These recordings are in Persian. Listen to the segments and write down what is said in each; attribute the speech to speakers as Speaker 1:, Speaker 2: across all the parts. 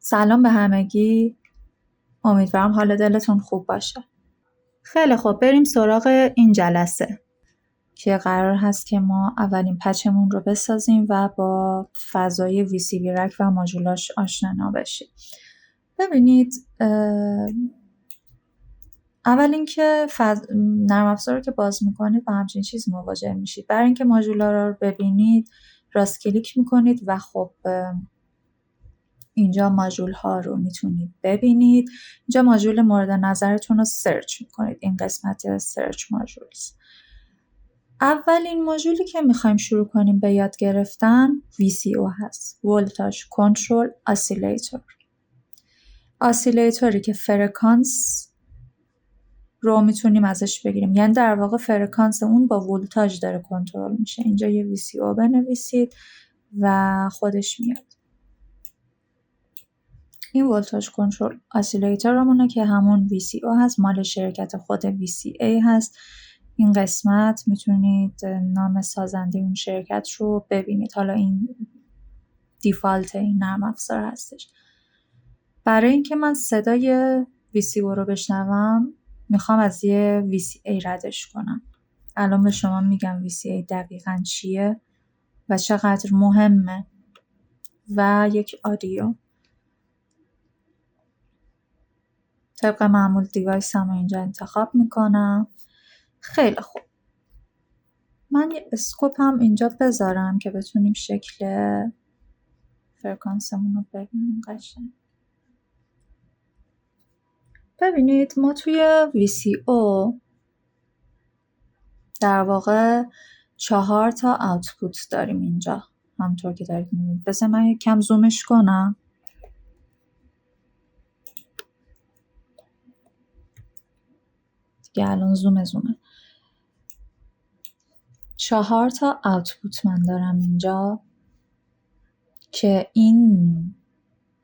Speaker 1: سلام به همگی. امیدوارم حال دلتون خوب باشه. خیلی خوب، بریم سراغ این جلسه که قرار هست که ما اولین پچمون رو بسازیم و با فضای VCVRAC و ماژولاش آشنا بشیم. ببینید، اول اینکه نرم افزار رو که باز میکنید با همچین چیز مواجه میشید. برای اینکه ماژولا رو ببینید راست کلیک میکنید و خب اینجا ماژول ها رو میتونید ببینید. اینجا ماژول مورد نظرتون رو سرچ میکنید. این قسمت سرچ ماژولز. اولین ماژولی که میخوایم شروع کنیم به یاد گرفتن VCO هست. ولتاژ کنترل اسیلیتور. اسیلیتوری که فرکانس رو میتونیم ازش بگیریم، یعنی در واقع فرکانس اون با ولتاژ داره کنترل میشه. اینجا یه VCO بنویسید و خودش میاد. این ولتاژ کنترل اسیلیتورمونه که همون VCO هست، مال شرکت خود VCA هست. این قسمت میتونید نام سازنده اون شرکت رو ببینید. حالا این دیفالت این نرم افزار هستش. برای اینکه من صدای VCO رو بشنوم میخوام از یه VCA ردش کنم. الان به شما میگم VCA دقیقاً چیه و چقدر مهمه. و یک آدیو. طبق معمول دیوایسم رو اینجا انتخاب میکنم. خیلی خوب. من یه اسکوپ هم اینجا بذارم که بتونیم شکل فرکانسمون رو ببینیم قشنگ. ببینید ما توی VCO در واقع 4 تا آوتپوت داریم اینجا. همونطور که دارید میبینید. بذار من یک کم زومش کنم. دیگه الان زومه. 4 تا آوتپوت من دارم اینجا که این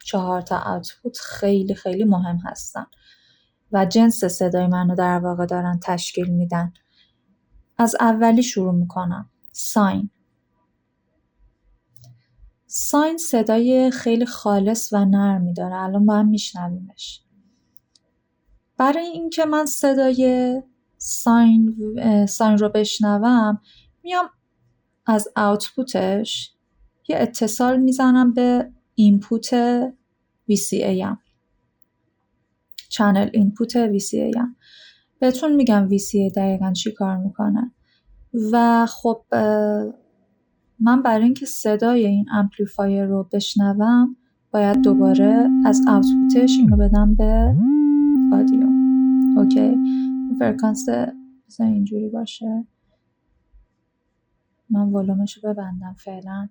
Speaker 1: 4 تا آوتپوت خیلی خیلی مهم هستن و جنس صدای منو در واقع دارن تشکیل میدن. از اولی شروع میکنم. ساین صدای خیلی خالص و نرمی داره. الان با هم میشنویمش. برای اینکه من صدای ساین رو بشنوم میام از آوتپوتش یه اتصال میزنم به اینپوت VCA ام. چنل اینپوت VCA ام. بهتون میگم VCA دقیقاً چی کار میکنه. و خب من برای اینکه صدای این امپلیفایر رو بشنوم باید دوباره از آوتپوتش اینو بدم به آدیو. اوکی. فرکانس مثلا اینجوری باشه. من ولومش رو ببندم فعلا.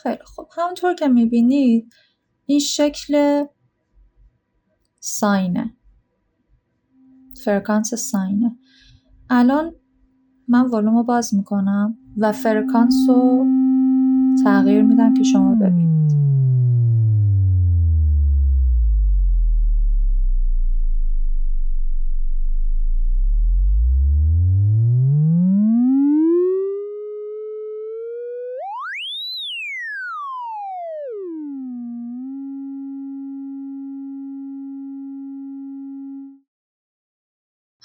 Speaker 1: خیلی خب. همونطور که میبینید این شکل ساینه. فرکانس ساینه. الان من ولوم رو باز میکنم و فرکانس رو تغییر میدم که شما ببینید.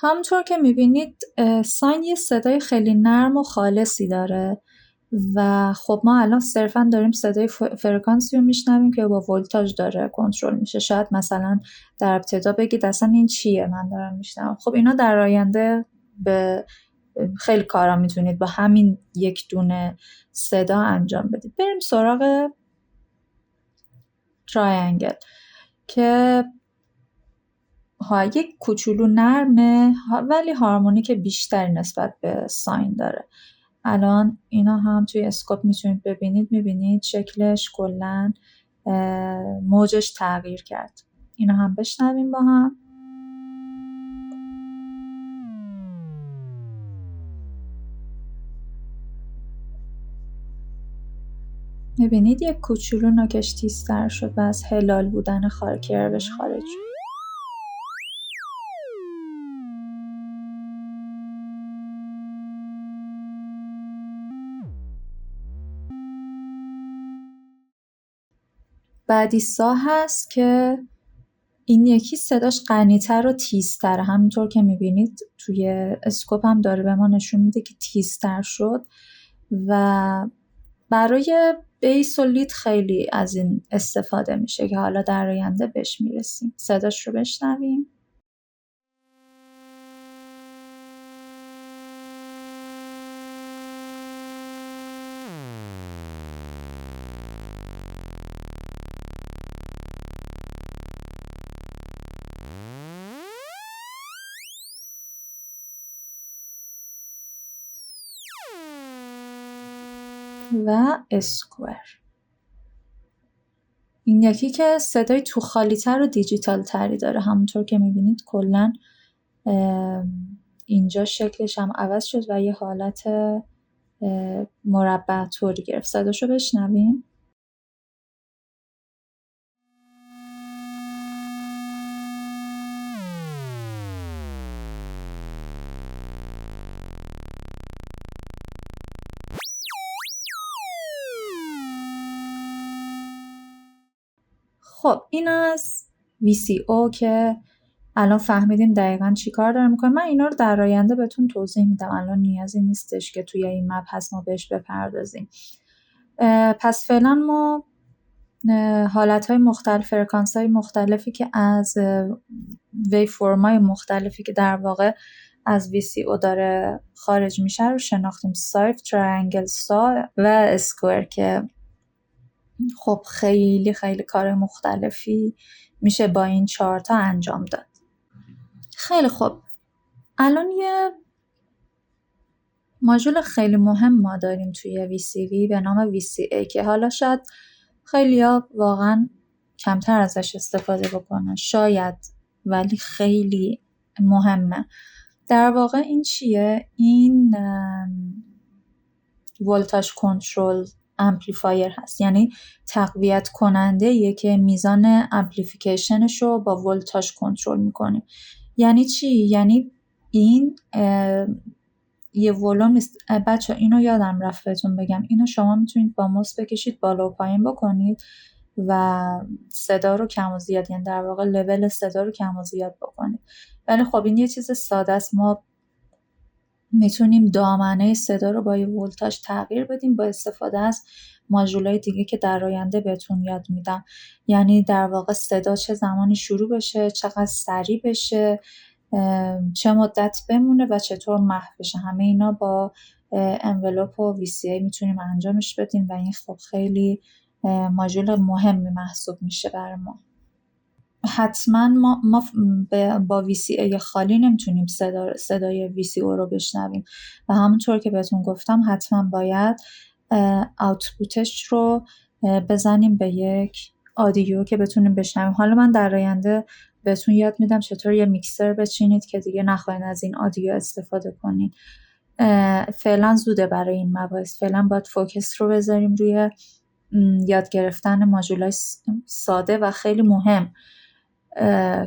Speaker 1: همونطور که میبینید ساین یه صدای خیلی نرم و خالصی داره و خب ما الان صرفا داریم صدای فرکانسی رو میشنویم که با ولتاژ داره کنترل میشه. شاید مثلا در ابتدا بگید اصلا این چیه من دارم میشنوم. خب اینا در آینده به خیلی کارا میتونید با همین یک دونه صدا انجام بدید. بریم سراغ تراینگل که یک کوچولو نرمه ولی هارمونیک بیشتری نسبت به ساین داره. الان اینا هم توی اسکوپ میتونید ببینید. میبینید شکلش کلن موجش تغییر کرد. اینا هم بشنویم با هم. میبینید یک کوچولو نوکش تیزتر شد و از هلال بودن کربش خارج شد. بعدی سا هست که این یکی صداش غنی‌تر و تیزتر، همینطور که میبینید توی اسکوپ هم داره به ما نشون میده که تیزتر شد و برای بیس و لید خیلی از این استفاده میشه که حالا در آینده بهش میرسیم. صداش رو بشنویم. و اسکوئر، این یکی که صدای تو خالی تر و دیجیتال تری داره، همونطور که میبینید کلن اینجا شکلش هم عوض شد و یه حالت مربع طوری گرفت. صداشو بشنویم. خب این از VCO که الان فهمیدیم دقیقاً چی کار داره میکنه. من اینا رو در آینده بهتون توضیح میدم، الان نیازی نیستش که توی این مبحث ما بهش بپردازیم. پس فعلا ما حالتهای مختلف، فرکانس‌های مختلفی که از ویوفرم‌های مختلفی که در واقع از VCO داره خارج میشه رو شناختیم: سایف، تراینگل، سا و اسکوئر، که خب خیلی خیلی کار مختلفی میشه با این 4 تا انجام داد. خیلی خب، الان یه ماژول خیلی مهم ما داریم توی VCV به نام VCA که حالا شاید خیلی‌ها واقعا کمتر ازش استفاده بکنن، شاید، ولی خیلی مهمه. در واقع این چیه؟ این ولتاژ کنترل امپلیفایر هست، یعنی تقویت کننده یه که میزان امپلیفیکیشنش رو با ولتاژ کنترل میکنیم. یعنی چی؟ یعنی این یه ولوم نیست. بچه اینو یادم رفت بهتون بگم، اینو شما میتونید با موس بکشید بالا و پایین بکنید و صدا رو کم و زیاد، یعنی در واقع لول صدا رو کم و زیاد بکنید. ولی خب این یه چیز ساده است، ما میتونیم دامنه صدا رو با یه ولتاژ تغییر بدیم با استفاده از ماژولای دیگه که در آینده بهتون یاد میدم. یعنی در واقع صدا چه زمانی شروع بشه، چقدر سریع بشه، چه مدت بمونه و چطور محو بشه، همه اینا با انولوپ و VCA میتونیم انجامش بدیم و این خب خیلی ماژول مهمی محسوب میشه برای ما. حتما ما با VCA خالی نمیتونیم صدای VCO رو بشنویم و همونطور که بهتون گفتم حتما باید آوتپوتش رو بزنیم به یک آدیو که بتونیم بشنویم. حالا من در آینده بهتون یاد میدم چطور یه میکسر بچینید که دیگه نخواین از این آدیو استفاده کنید. فعلا زوده برای این مباحث، فعلا باید فوکس رو بذاریم روی یاد گرفتن ماژولای ساده و خیلی مهم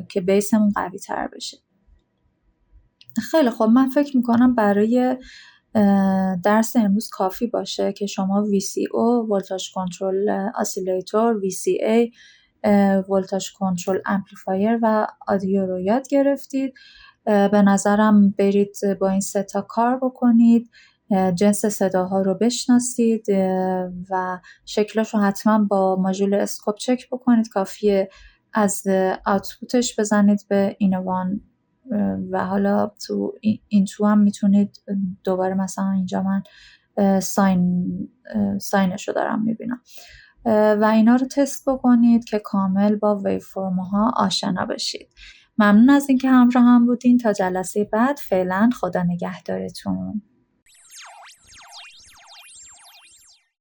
Speaker 1: که بیسمون قوی تر بشه. خیلی خب، من فکر میکنم برای درس امروز کافی باشه که شما VCO ولتاژ کنترل اسیلیتور، VCA ولتاژ کنترل امپلیفایر و آدیو رو یاد گرفتید. به نظرم برید با این 3 تا کار بکنید، جنس صداها رو بشناسید و شکلش رو حتما با ماژول اسکوپ چک بکنید. کافیه از آوتپوتش بزنید به اینوان و حالا تو این تو هم میتونید دوباره، مثلا اینجا من ساینش رو دارم میبینم و اینا رو تست بکنید که کامل با ویوفرم ها آشنا بشید. ممنون از اینکه همراه هم بودین. تا جلسه بعد، فعلا خدا نگهدارتون.